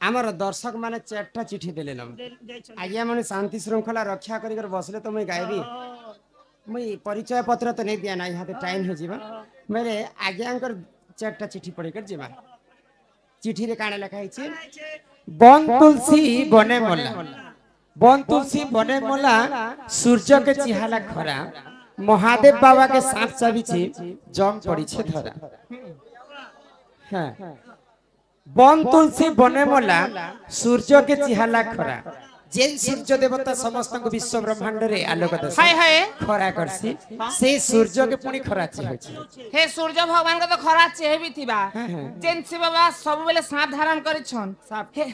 आमर दर्शक माने चारटा चिठी देले आज्ञा मैंने शांति श्रृंखला रक्षा कर बसले तो मुई गायबी मुई परिचय पत्र तो नहीं दिया ना यहाँ टाइम हो जीवा मेरे आज्ञा चारटा चिठी पढ़ी कर जीवा चिठी रे काना लिखा है बन तुलसी बने मोला बन तुलसी बने मोला सूर्य के चिहाला खरा महादेव बाबा के सांप चाबीची जम पड़ी छे धरा हाँ बन तुलसी बने मोला सूर्य के चिहाला खरा जेन सूर्य देवता समस्त को विश्व ब्रह्मांड रे आलोक दस हाय हाय खरा करसी से सूर्य के पुनी खरा चे हे सूर्य भगवान के तो खरा चे भी थिबा जेन शिव बाबा सब बेले सांप धारण करि छन सांप हे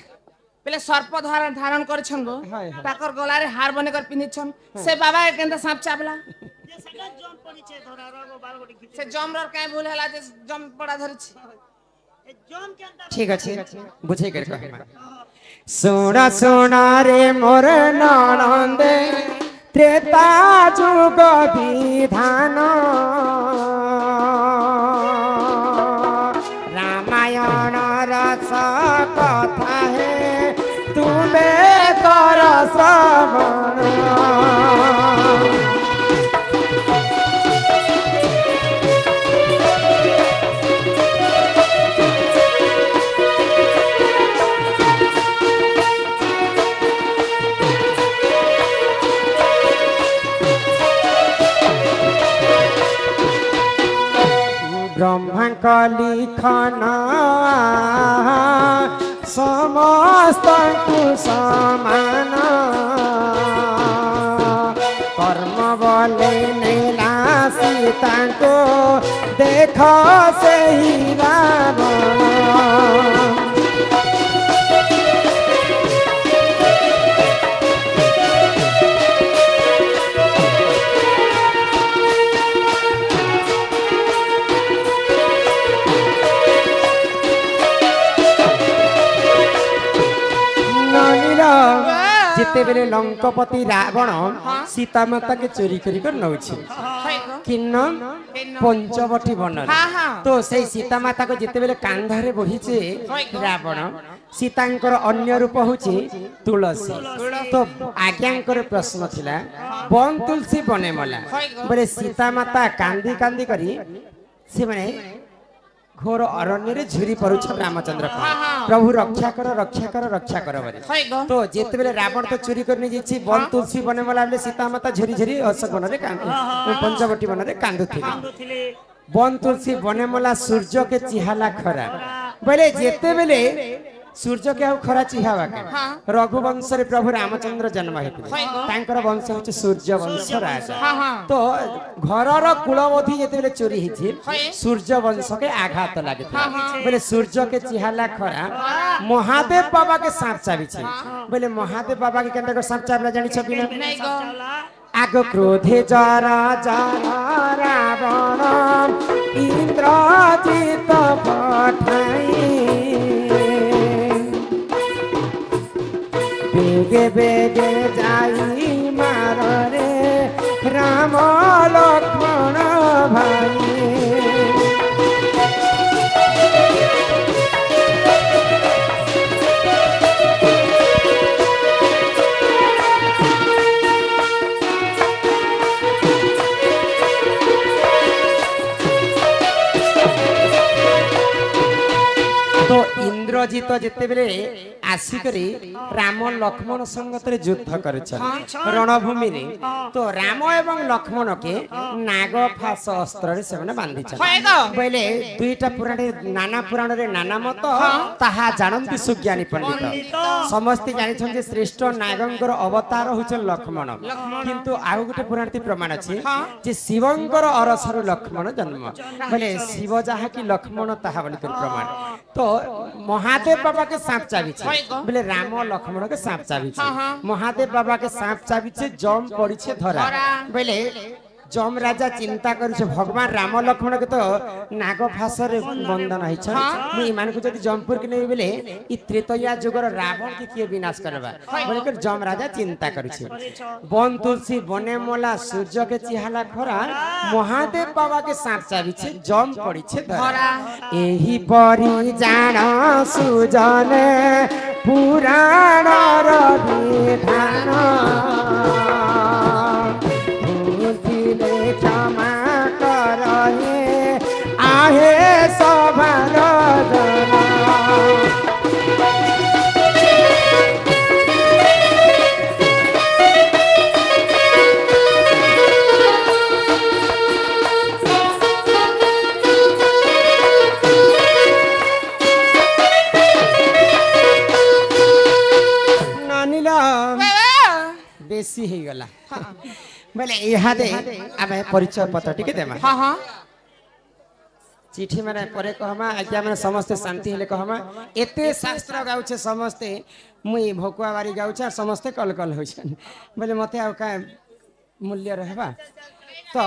बेले सर्प धारण करि छन गो ताकर गला रे हार बने कर पिनि छन से बाबा के केंदा सांप चाबला से जम रो काहे भूल हला जे जम पड़ा धरि छी ठीक है बुझे कर कहमा सोना सोना रे मोर ननंदे त्रेता जुग विधान रामायण रस कथा है तुम्हें कर श्रवण ब्रह्मा लिखन समस्त समान कर्म बोले नैला सीता को देख से ही रावण जिते बेले लंकापति रावण सीता माता के चोरी कर नौछि किन्न पंचवटी वन तो से सीता माता को जिते बेले कांधरे बहिचे रावण सीतांकर अन्य रूप होछि तुलसी तो आज्ञांकर प्रश्न थिला बन तुलसी बने मला बोले सीता माता कांदी कांदी करी से माने घोर अरण्य रे झुरी परुछ रामचंद्र प्रभु रक्षा कर रक्षा कर रक्षा कर बरे तो जेते बेले रावण तो चोरी करने जेछि बन तुलसी बने वाला बेले सीता माता झुरी झुरी अशोक वन रे पंचवटी वन रे कांदुथिले बन तुलसी बने मला सूर्य के चिहाला खरा बोले जेते बेले सूर्य के खरा चिहावा के रघुवंश रे प्रभु रामचंद्र जन्म हेतु तांकर वंश होचे सूर्य वंश राजा तो घरर कुलवधी जेते बेले चोरी हिछि सूर्य वंश के आघात लागे बोले सूर्य के चिहाला खरा महादेव बाबा के सांप चाबी छै बोले महादेव बाबा के केंद्र सांप चाबला जानि छ कि नै आग क्रोधे जरा जरा रावण इंद्रजित पठाई बेगे बेगे जाई मार रे राम लक्ष्मण भाई तो इंद्रजित जिते बेले आसिकरी राम लक्ष्मण संगत रे युद्ध करछन रणभूमि रे तो राम एवं लक्ष्मण के नाग फास अस्त्र रे सेमने बांधी छन बोले दुईटा पुराण नाना पुराण रे नाना मत ताहा जानंती सुज्ञानी पंडित समस्त जानि छन जे श्रेष्ठ नागंकर अवतार होछन लक्ष्मण किंतु आउ गुटे पुराण ती प्रमाण अछि जे शिवंकर अरसर लक्ष्मण जन्म बोले शिव जहा कि लक्ष्मण ताहा बोली प्रमाण तो महादेव बाबा के सांप चाबी छै बोले राम लक्ष्मण के सांप चाबी छै महादेव बाबा के सांप चाबी छै जम पड़ी छै धरा बोले जम राजा चिंता कर भगवान राम लक्ष्मण के तो नाग फासर बंधन है मुझे मान को जब जमपुर के नहीं बोले त्रेतया जुगर रावण के किए विनाश करवा बोले जम राजा चिंता कर बन तुलसी बने मोला सूर्य के चिहाला खरा महादेव बाबा के सांप चाबी छे जम पड़ी छे धरा एही परी जान सुजने पुराण विधान भूलिले क्षमा करे आहे सभार जन बेसी ही गला बोले यहाँ दे अब परिचय पत्र ठीक है देमा हाँ हाँ चिठी माने परे कहमा आज्ञा माने समस्त शांति हेले कहमा एते शास्त्र गाउछे समस्ते मुई भकुआ बारी गाउछे समस्ते कल कल होछन बोले मते आ का मूल्य रहबा तो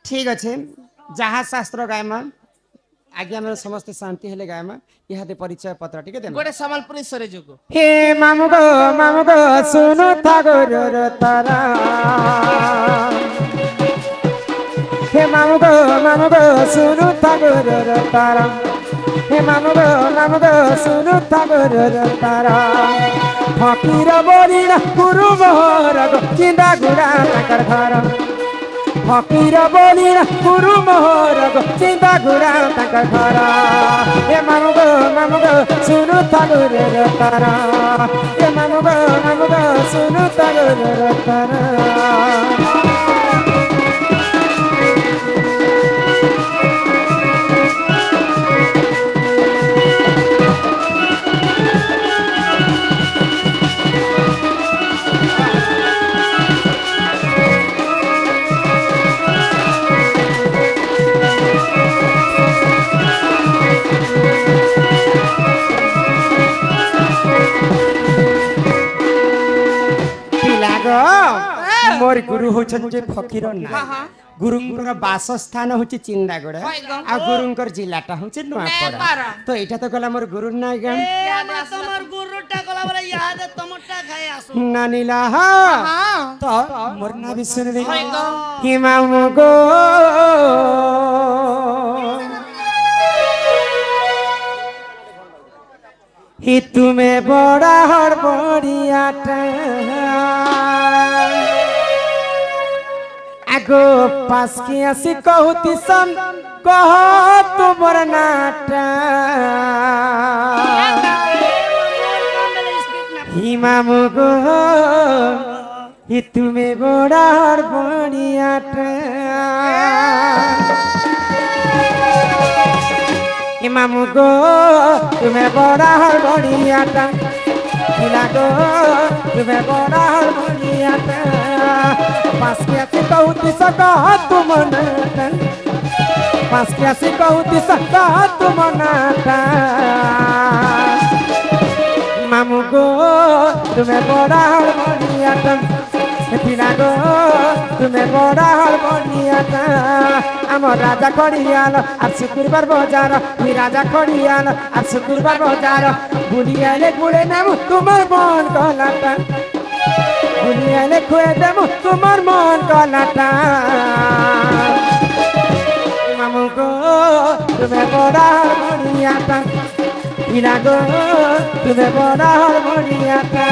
ठीक अच्छे जहाँ शास्त्र गायमा आज्ञा मेरे समस्त शांति हेले गायमा यहाँ दे परिचय पत्र ठीक है देमा गोटे संबलपुरी सरे जुगो हे मामुगो सुनु ठाकुर तारा हे मामुगो सुनु ठाकुर तारा हे मामुगो सुनु ठाकुर तारा फकीर बोलिना गुरु मोहर चिंदा गुड़ा ताकर घर फकीर बोलिना गुरु मोहर चिंता गुड़ा ताकर घर हे मामुगो सुनु ठाकुर तारा हे मामुगो सुनु ठाकुर तारा मोर गुरु होछन जे फकीर ना गुरुंकर वासस्थान होची चिंदागुड़ा आ गुरुंकर जिलाटा होची नुआपड़ा तो एटा तो गला मोर गुरु ना गम तमर गुरुटा गला बोले याद तमटा खाए आसु नानीला तो मोर ना भी सुन दे हिमामु गो ही तुम्हें बड़ा हड़बड़ियाटा आगो पास की आसी कहती सन कह तुमर नाटा हिमामु गो ही तुम्हें बड़ा हड़बड़ियाटा हिमामु गो तुम्हें बड़ा हड़बड़ियाटा हिलागो तुम्हें बड़ा हड़बड़ियाटा पास के आसी कहती सका तुम नाटा पास के आसी कहती सका तुम नाटा मामू गो तुम्हें बड़ा हड़बड़ियाटा पिलागो तुम्हें बड़ा हड़बड़ियाटा आमर राजा खड़ियाल आर शुक्रबार बजार तुई राजा खड़ियाल आर शुक्रबार बजार बुली आइले गुड़े नामू तुम्हार मन कहलाटा बुली आइले खुए देमु तुम्हार मन कहलाटा मामू गो तुम्हें बड़ा हड़बड़ियाटा पिलागो तुम्हें बड़ा हड़बड़ियाटा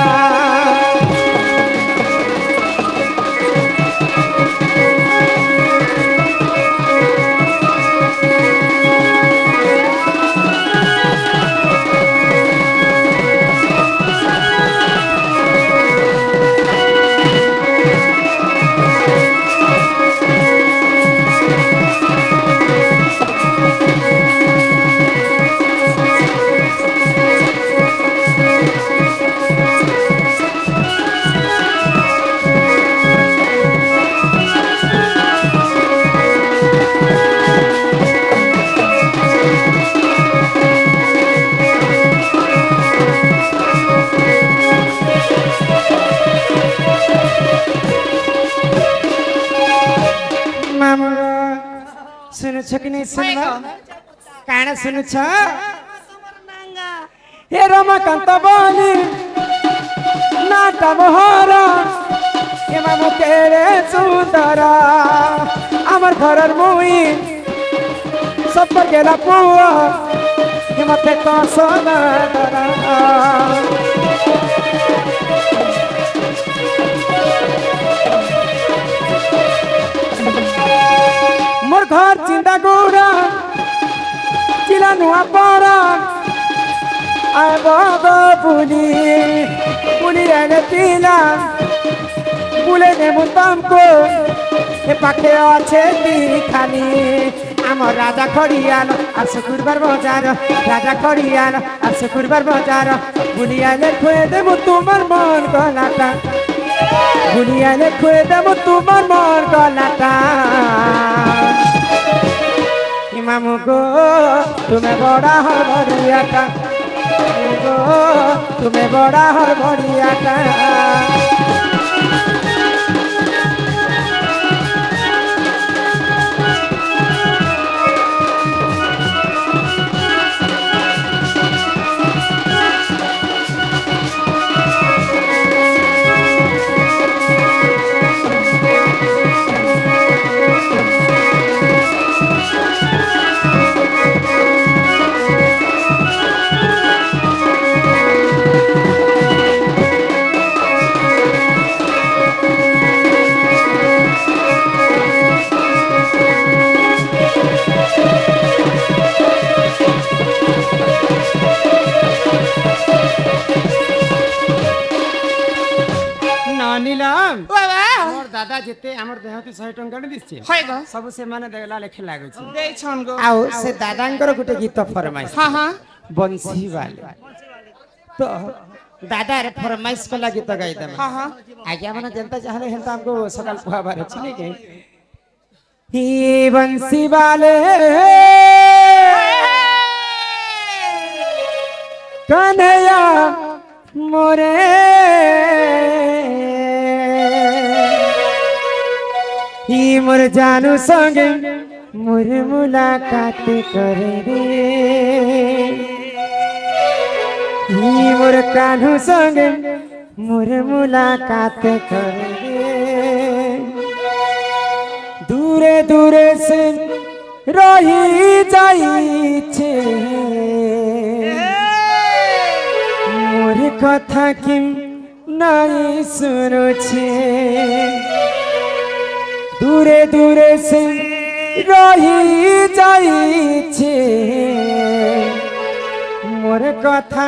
सुनबा काना सुनु छ हे रमाकांत बोली नाटा बहरा हे मामू केड़े सुंदर आमर घरर मुई सब पर गेला पुआ মতে তো সোনা মোর ঘর চিন্তা গোড়া চিলা নুয়া পড়া আয় বগ পুলি পুলি এনে পিলা পুলে নেবু তমকো এ পাখে আছে খালি আমার রাজা খড়িয়াল আর শুক্রবার বাজার রাজা খড়িয়াল আর শুক্রবার বাজার বুলিয়ালে খুয়ে দেবো তোমার মন গলাটা বুলিয়ালে খুয়ে দেবো তোমার মন গলাটা মামু গো তুমি বড়া হরবড়িয়াটা গো তুমি বড়া হরবড়িয়াটা দাদা যেতে আমার দেহতে 100 টঙ্কা দিচ্ছে সব সে মানে দেলা লেখে লাগুছে দেইছন গো আও সে দাদাঙ্কর গুটে গীত ফরমাইশ বংশী বালে তো দাদার ফরমাইশ কলা গীত গাই দেবে আগে মানে जनता चाहले हेंता हमको सकाल पुआबार अछि ने के ही बंसी वाले कन्हैया मोरे ही मोर जानू संगे मोर मुलाकात करे रे ही मोर कान्हू संगे मोर मुलाकात करे रे दूरे दूरे से रही जाई छे मोर कथा कि नहीं सुनो छे दूरे दूरे से रही जाई छे मोर कथा